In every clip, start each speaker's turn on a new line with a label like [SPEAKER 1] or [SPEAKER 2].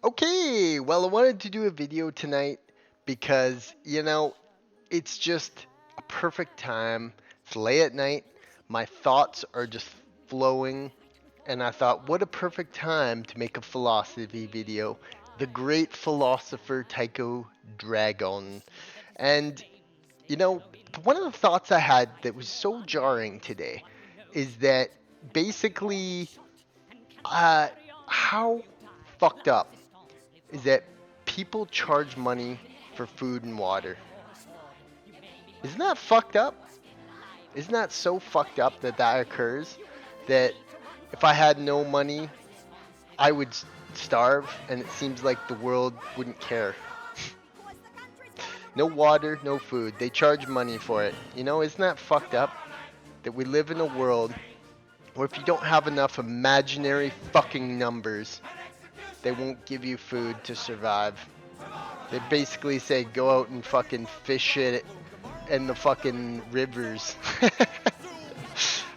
[SPEAKER 1] Okay, well, I wanted to do a video tonight because, it's just a perfect time. It's late at night. My thoughts are just flowing. And I thought, what a perfect time to make a philosophy video. The great philosopher Tycho Dragon. And, you know, one of the thoughts I had that was so jarring today is that basically, uh, how fucked up is that people charge money for food and water. Isn't that fucked up? Isn't that so fucked up that that occurs? That if I had no money, I would starve, and it seems like the world wouldn't care. No water, no food. They charge money for it. Isn't that fucked up? That we live in a world where if you don't have enough imaginary fucking numbers, they won't give you food to survive. They basically say go out and fucking fish it in the fucking rivers.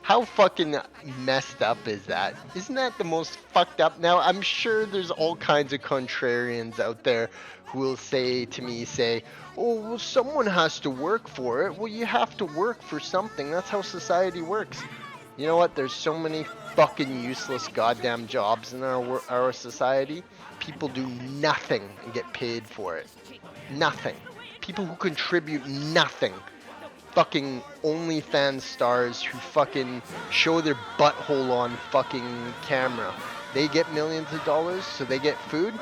[SPEAKER 1] How fucking messed up is that? Isn't that the most fucked up? Now, I'm sure there's all kinds of contrarians out there who will say, oh, well, someone has to work for it. Well, you have to work for something. That's how society works. You know what? There's so many fucking useless goddamn jobs in our society. People do nothing and get paid for it. Nothing. People who contribute nothing. Fucking OnlyFans stars who fucking show their butthole on fucking camera. They get millions of dollars, so they get food.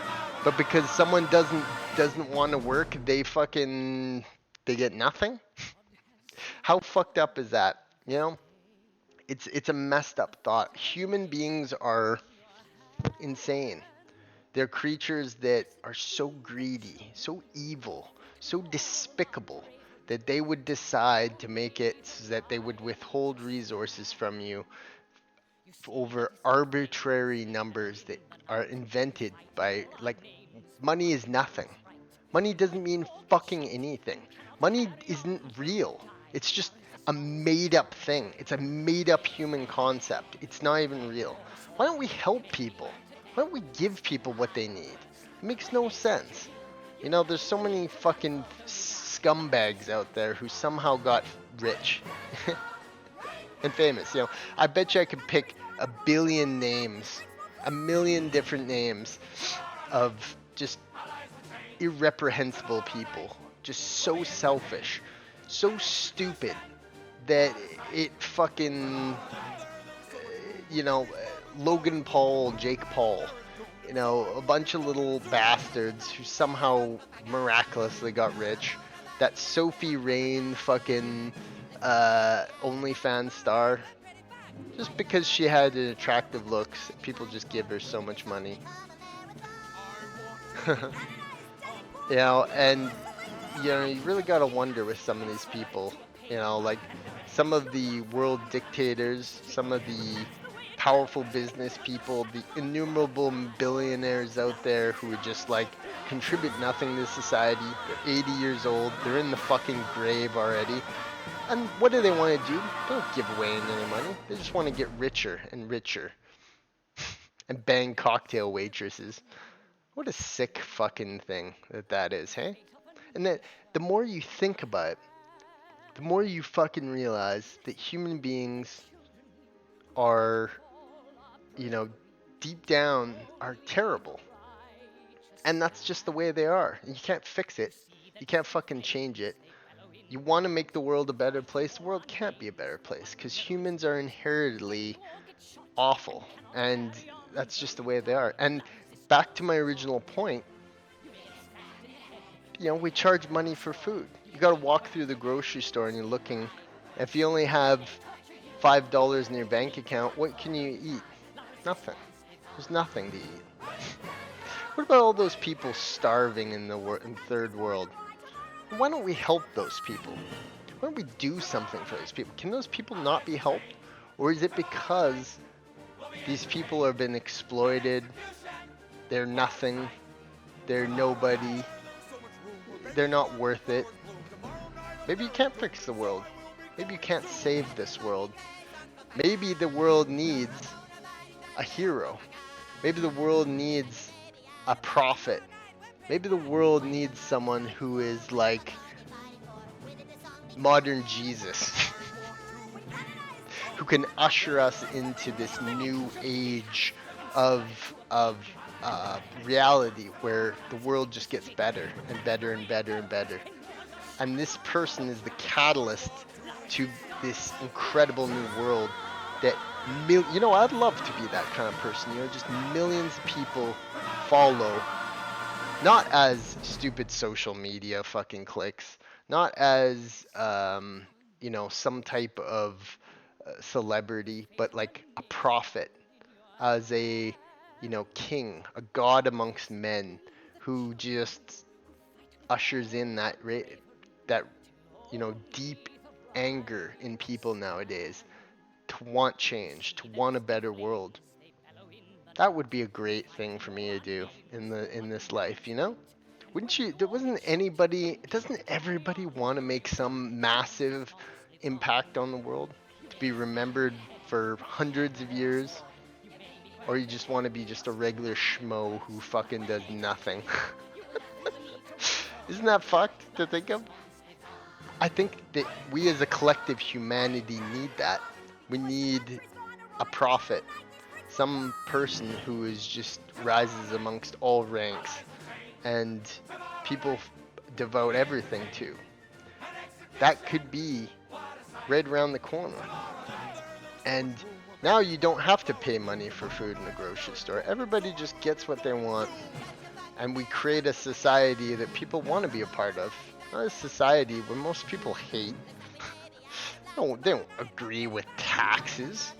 [SPEAKER 1] But because someone doesn't want to work, they get nothing. How fucked up is that? It's a messed up thought. Human beings are insane. They're creatures that are so greedy, so evil, so despicable that they would decide to make it so that they would withhold resources from you over arbitrary numbers that are invented by, like, money is nothing. Money doesn't mean fucking anything. Money isn't real. It's just a made up thing. It's a made up human concept. It's not even real. Why don't we help people? Why don't we give people what they need? It makes no sense. There's so many fucking scumbags out there who somehow got rich and famous. I bet you I could pick a billion names, a million different names of just irreprehensible people, just so selfish, so stupid that it fucking, Logan Paul, Jake Paul, a bunch of little bastards who somehow miraculously got rich. That Sophie Rain fucking OnlyFans star, just because she had an attractive looks, people just give her so much money. And you really gotta wonder with some of these people, like some of the world dictators, some of the powerful business people, the innumerable billionaires out there who would just like contribute nothing to society. They're 80 years old, they're in the fucking grave already. And what do they want to do? They don't give away any money. They just want to get richer and richer and bang cocktail waitresses. What a sick fucking thing that is, hey? And that the more you think about it, the more you fucking realize that human beings are, deep down are terrible. And that's just the way they are. You can't fix it. You can't fucking change it. You want to make the world a better place, the world can't be a better place because humans are inherently awful. And that's just the way they are. And back to my original point, we charge money for food. You got to walk through the grocery store and you're looking. If you only have $5 in your bank account, what can you eat? Nothing. There's nothing to eat. What about all those people starving in the third world? Why don't we help those people? Why don't we do something for those people? Can those people not be helped? Or is it because these people have been exploited? They're nothing. They're nobody. They're not worth it. Maybe you can't fix the world. Maybe you can't save this world. Maybe the world needs a hero. Maybe the world needs a prophet. Maybe the world needs someone who is like modern Jesus, who can usher us into this new age of reality where the world just gets better and better and better and better. And this person is the catalyst to this incredible new world that I'd love to be that kind of person. Just millions of people follow, not as stupid social media fucking clicks, not as some type of celebrity, but like a prophet, as a king, a god amongst men, who just ushers in that deep anger in people nowadays to want change, to want a better world. That would be a great thing for me to do in this life, Wouldn't you? Doesn't everybody want to make some massive impact on the world, to be remembered for hundreds of years? Or you just want to be just a regular schmo who fucking does nothing? Isn't that fucked to think of? I think that we as a collective humanity need that. We need a prophet, some person who is just rises amongst all ranks and people devote everything to. That could be right around the corner. And now you don't have to pay money for food in the grocery store. Everybody just gets what they want. And we create a society that people want to be a part of. Not a society where most people hate. They don't agree with taxes.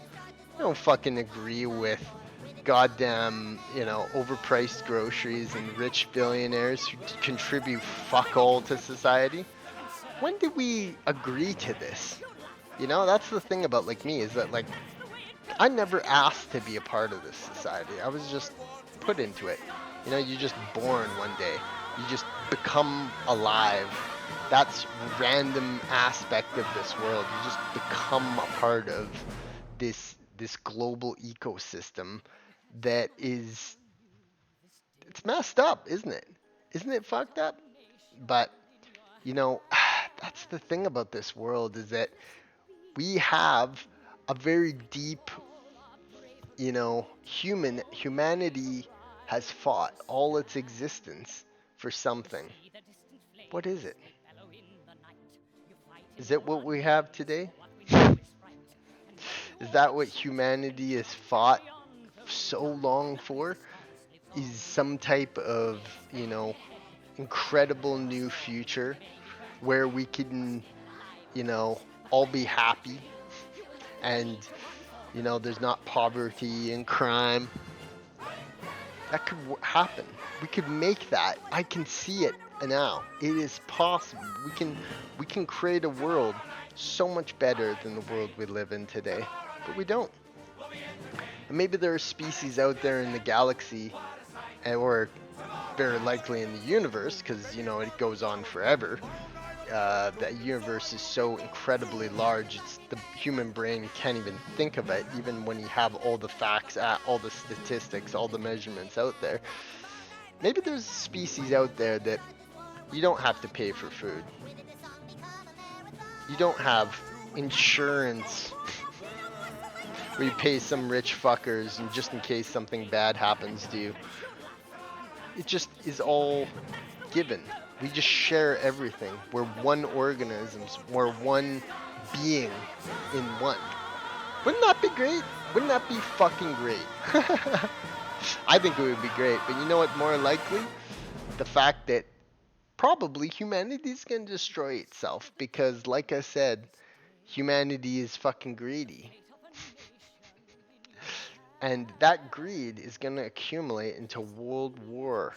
[SPEAKER 1] They don't fucking agree with goddamn, overpriced groceries and rich billionaires who contribute fuck all to society. When did we agree to this? That's the thing about like me, is that like I never asked to be a part of this society. I was just put into it. You're just born one day. You just become alive. That's random aspect of this world. You just become a part of this global ecosystem that is, it's messed up, isn't it? Isn't it fucked up? But that's the thing about this world, is that we have a very deep, humanity has fought all its existence for something. What is it? Is it what we have today? Is that what humanity has fought so long for? Is some type of, incredible new future where we can, all be happy and, there's not poverty and crime. That could happen. We could make that. I can see it now. It is possible. We can create a world so much better than the world we live in today, but we don't. And maybe there are species out there in the galaxy, or very likely in the universe, because it goes on forever. The universe is so incredibly large, the human brain can't even think of it, even when you have all the facts, all the statistics, all the measurements out there. Maybe there's species out there that you don't have to pay for food. You don't have insurance where you pay some rich fuckers and just in case something bad happens to you. It just is all given. We just share everything. We're one organism. We're one being in one. Wouldn't that be great? Wouldn't that be fucking great? I think it would be great. But you know what more likely? The fact that probably humanity is going to destroy itself. Because like I said, humanity is fucking greedy. And that greed is going to accumulate into world war,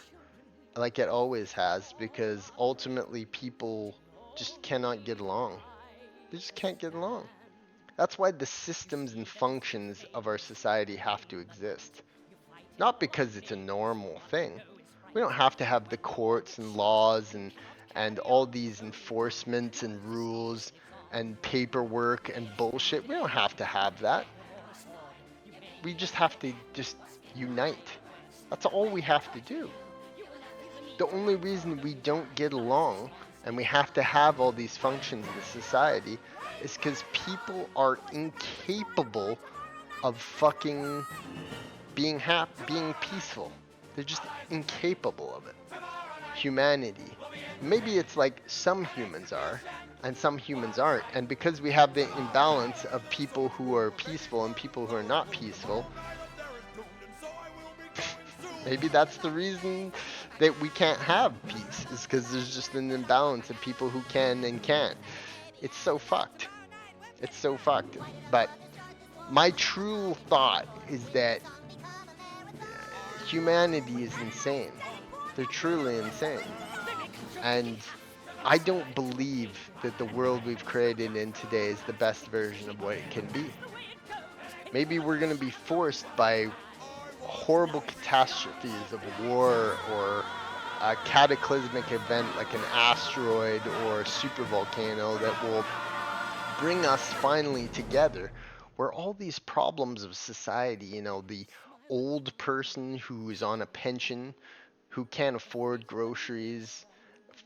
[SPEAKER 1] like it always has, because ultimately people just cannot get along. They just can't get along. That's why the systems and functions of our society have to exist. Not because it's a normal thing. We don't have to have the courts and laws and all these enforcements and rules and paperwork and bullshit. We don't have to have that. We just have to just unite. That's all we have to do. The only reason we don't get along and we have to have all these functions in society is because people are incapable of fucking being being peaceful. They're just incapable of it. Humanity. Maybe it's like some humans are and some humans aren't. And because we have the imbalance of people who are peaceful and people who are not peaceful, maybe that's the reason that we can't have peace, is because there's just an imbalance of people who can and can't. It's so fucked. It's so fucked. But my true thought is that humanity is insane. They're truly insane. And I don't believe that the world we've created in today is the best version of what it can be. Maybe we're going to be forced by horrible catastrophes of war or a cataclysmic event like an asteroid or a supervolcano that will bring us finally together, where all these problems of society, the old person who is on a pension, who can't afford groceries,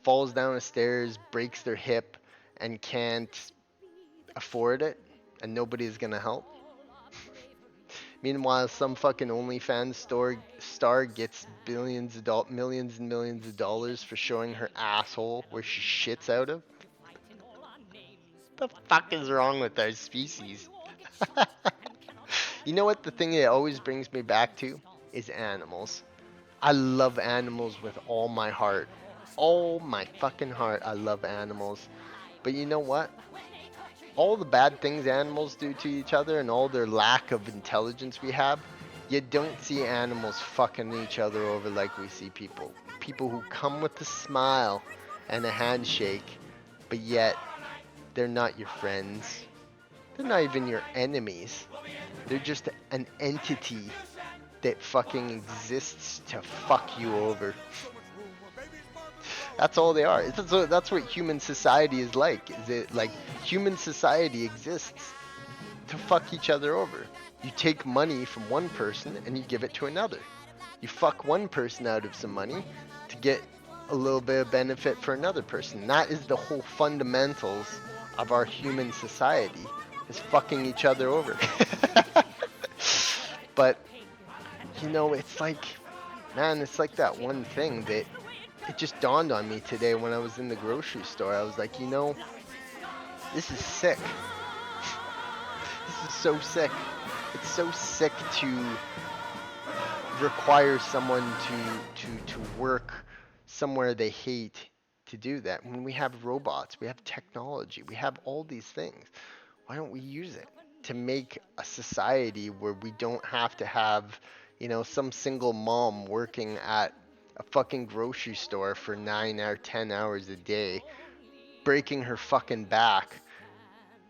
[SPEAKER 1] falls down the stairs, breaks their hip, and can't afford it, and nobody's gonna help. Meanwhile, some fucking OnlyFans star gets millions and millions of dollars for showing her asshole where she shits out of. The fuck is wrong with our species? You know what? The thing that always brings me back to is animals. I love animals with all my heart. All my fucking heart, I love animals. But you know what? All the bad things animals do to each other and all their lack of intelligence we have, you don't see animals fucking each other over like we see people. People who come with a smile and a handshake, but yet they're not your friends. They're not even your enemies. They're just an entity that fucking exists to fuck you over. That's all they are. That's what human society is like. Is it like human society exists to fuck each other over? You take money from one person and you give it to another. You fuck one person out of some money to get a little bit of benefit for another person. That is the whole fundamentals of our human society, is fucking each other over. But it's like, man, it's like that one thing that it just dawned on me today when I was in the grocery store. I was like, this is sick. This is so sick. It's so sick to require someone to work somewhere they hate to do that. When we have robots, we have technology, we have all these things. Why don't we use it to make a society where we don't have to have, some single mom working at a fucking grocery store for 9 or 10 hours a day, breaking her fucking back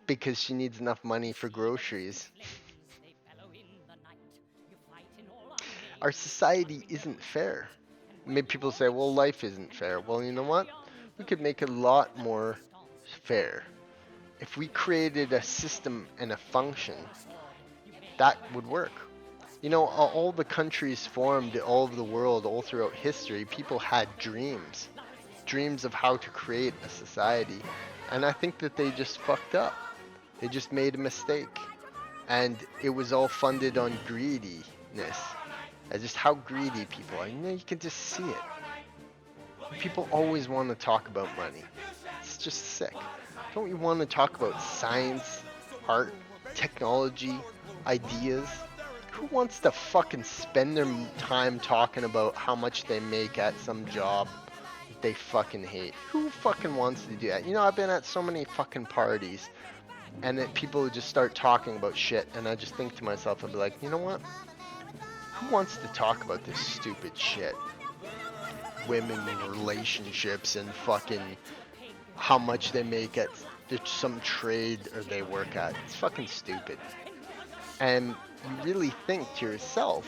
[SPEAKER 1] because she needs enough money for groceries. Our society isn't fair. Maybe people say, well, life isn't fair. Well, you know what? We could make it a lot more fair. If we created a system and a function, that would work. All the countries formed all over the world, all throughout history, people had dreams of how to create a society. And I think that they just fucked up. They just made a mistake. And it was all funded on greediness. And just how greedy people are. You can just see it. People always want to talk about money. It's just sick. Don't you want to talk about science, art, technology, ideas? Who wants to fucking spend their time talking about how much they make at some job that they fucking hate? Who fucking wants to do that? I've been at so many fucking parties and then people just start talking about shit and I just think to myself, I'll be like, you know what? Who wants to talk about this stupid shit? Women and relationships and fucking how much they make at some trade or they work at. It's fucking stupid. And you really think to yourself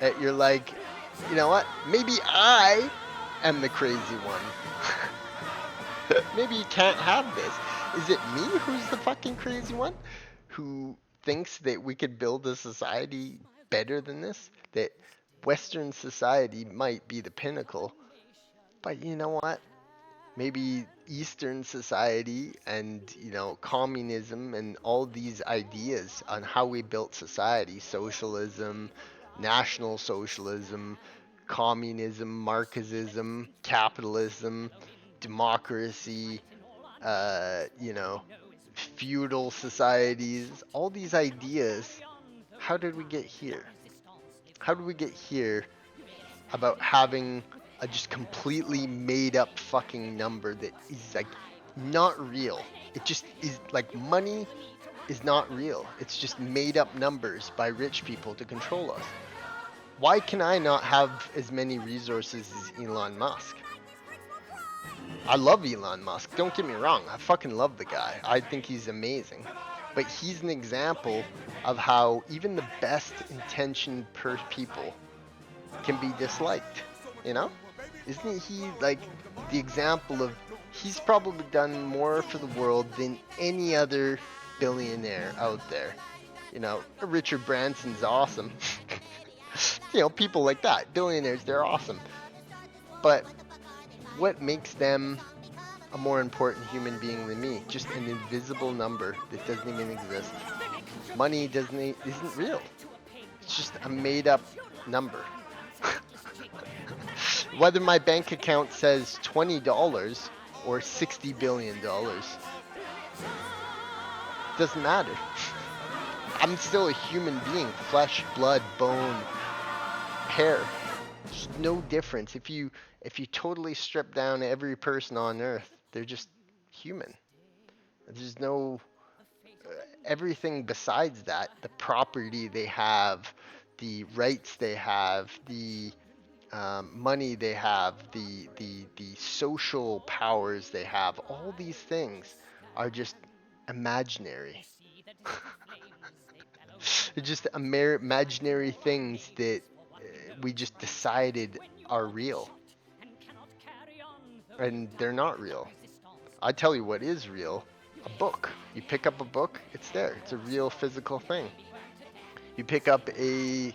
[SPEAKER 1] that you're like, you know what? Maybe I am the crazy one. Maybe you can't have this. Is it me who's the fucking crazy one? Who thinks that we could build a society better than this? That Western society might be the pinnacle, but you know what? Maybe Eastern society and, communism and all these ideas on how we built society, socialism, national socialism, communism, Marxism, capitalism, democracy, feudal societies, all these ideas, how did we get here? How did we get here about having a just completely made up fucking number that is like not real? It just is like money is not real. It's just made up numbers by rich people to control us. Why can I not have as many resources as Elon Musk? I love Elon Musk. Don't get me wrong. I fucking love the guy. I think he's amazing. But he's an example of how even the best intentioned people can be disliked, you know? Isn't he like the example of, he's probably done more for the world than any other billionaire out there. Richard Branson's awesome. People like that, billionaires, they're awesome. But what makes them a more important human being than me? Just an invisible number that doesn't even exist. Money isn't real. It's just a made up number. Whether my bank account says $20 or $60 billion doesn't matter. I'm still a human being, flesh, blood, bone, hair. There's no difference. If you totally strip down every person on earth, they're just human. There's no everything besides that, the property they have, the rights they have, the money they have, the social powers they have, all these things are just imaginary. They're just imaginary things that we just decided are real. And they're not real. I tell you what is real. A book. You pick up a book, it's there. It's a real physical thing. You pick up a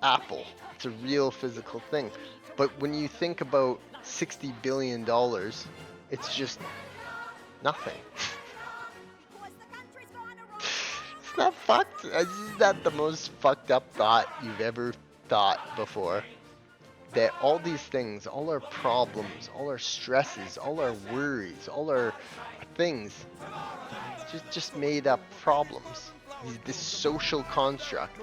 [SPEAKER 1] apple, it's a real physical thing. But when you think about $60 billion, it's just nothing. Isn't that fucked? Isn't that the most fucked up thought you've ever thought before? That all these things, all our problems, all our stresses, all our worries, all our things, just made up problems. This social construct.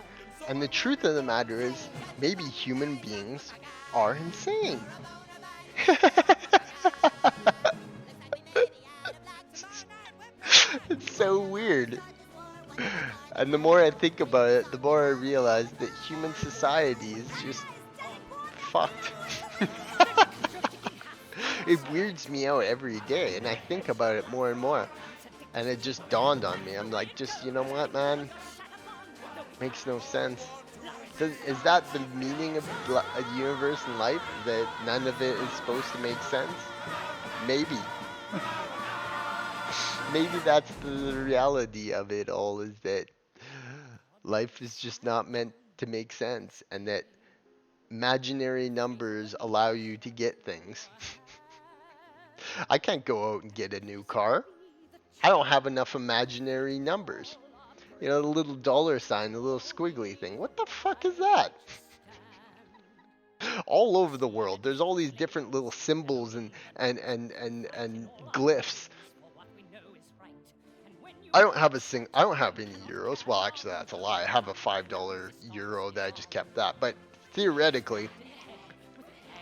[SPEAKER 1] And the truth of the matter is, maybe human beings are insane. It's so weird. And the more I think about it, the more I realize that human society is just fucked. It weirds me out every day, and I think about it more and more. And it just dawned on me. I'm like, you know what, man? Makes no sense. Is that the meaning of a universe and life? That none of it is supposed to make sense? Maybe. Maybe that's the reality of it all, is that life is just not meant to make sense, and that imaginary numbers allow you to get things. I can't go out and get a new car. I don't have enough imaginary numbers. The little dollar sign, the little squiggly thing. What the fuck is that? All over the world, there's all these different little symbols and glyphs. I don't have any euros. Well, actually, that's a lie. I have a $5 euro that I just kept that. But theoretically,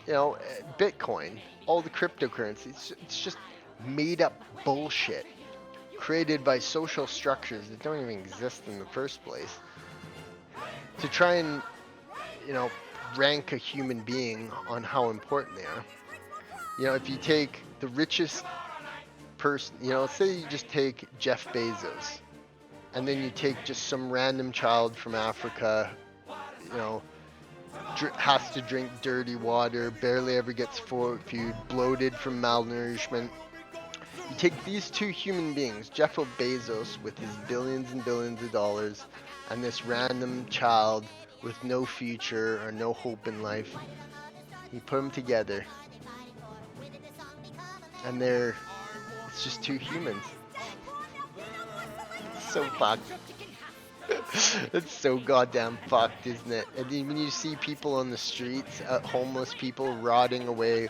[SPEAKER 1] Bitcoin, all the cryptocurrencies, it's just made up bullshit created by social structures that don't even exist in the first place to try and, rank a human being on how important they are. If you take the richest person, say you just take Jeff Bezos, and then you take just some random child from Africa, has to drink dirty water, barely ever gets food, bloated from malnourishment. You take these two human beings, Jeff Bezos with his billions and billions of dollars, and this random child with no future or no hope in life. You put them together, and it's just two humans. It's so fucked. It's so goddamn fucked, isn't it? And then when you see people on the streets, homeless people rotting away,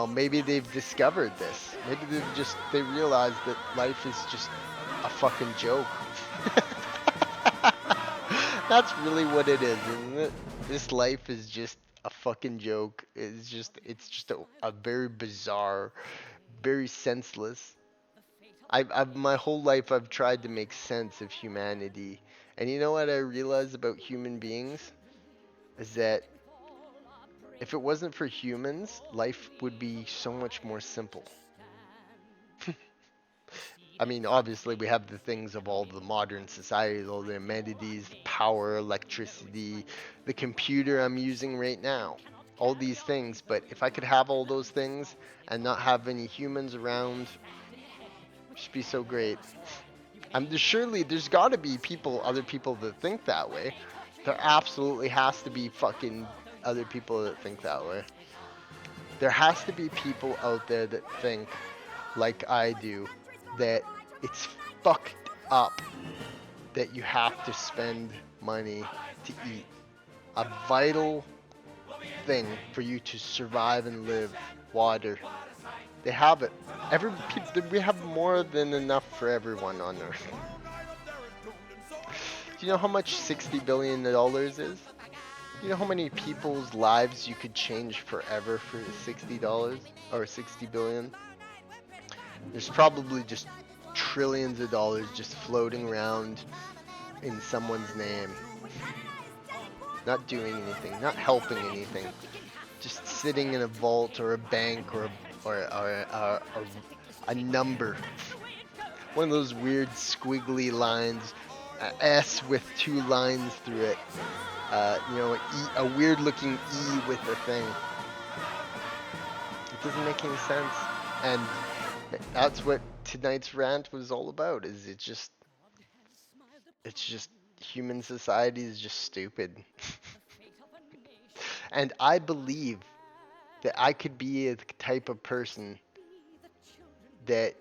[SPEAKER 1] maybe they've discovered this. Maybe they realize that life is just a fucking joke. That's really what it is, isn't it? This life is just a fucking joke. It's just a very bizarre, very senseless. I've my whole life I've tried to make sense of humanity. And you know what I realized about human beings? Is that if it wasn't for humans, life would be so much more simple. I mean, obviously, we have the things of all the modern society, all the amenities, the power, electricity, the computer I'm using right now, all these things. But if I could have all those things and not have any humans around, it'd just be so great. Surely there's got to be other people that think that way. There absolutely has to be fucking other people that think that way. There has to be people out there that think like I do, that it's fucked up that you have to spend money to eat. A vital thing for you to survive and live, water. They have it. We have more than enough for everyone on Earth. Do you know how much $60 billion is? Do you know how many people's lives you could change forever for $60 or 60 billion? There's probably just trillions of dollars just floating around in someone's name. Not doing anything, not helping anything. Just sitting in a vault or a bank or a number. One of those weird squiggly lines, S with two lines through it. A weird looking E with a thing. It doesn't make any sense. And that's what tonight's rant was all about. It's just human society is just stupid. And I believe that I could be a type of person that,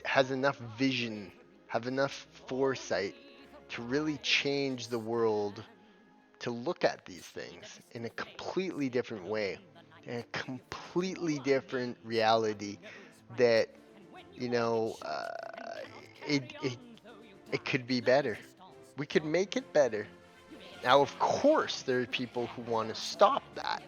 [SPEAKER 1] has enough vision, have enough foresight to really change the world, to look at these things in a completely different way, in a completely different reality that, it could be better. We could make it better. Now, of course, there are people who want to stop that.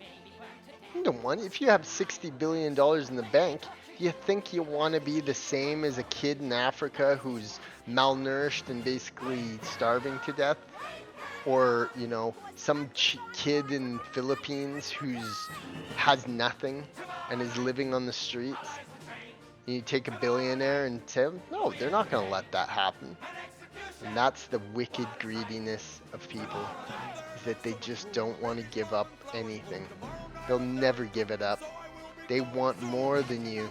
[SPEAKER 1] You don't want, if you have $60 billion in the bank, do you think you want to be the same as a kid in Africa who's malnourished and basically starving to death? Or, some kid in Philippines has nothing and is living on the streets? And you take a billionaire and say, no, they're not going to let that happen. And that's the wicked greediness of people, is that they just don't want to give up anything. They'll never give it up. They want more than you.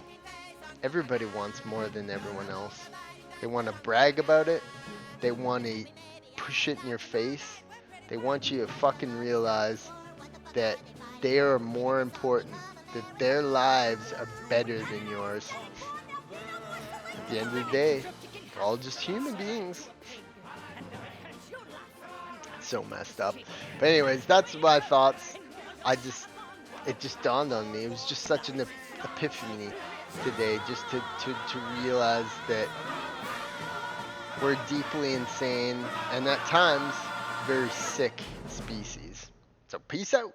[SPEAKER 1] Everybody wants more than everyone else. They want to brag about it. They want to push it in your face. They want you to fucking realize that they are more important, that their lives are better than yours. At the end of the day, we're all just human beings. So messed up. But anyways, that's my thoughts. It just dawned on me. It was just such an epiphany today, just to realize that we're deeply insane and at times very sick species. So peace out.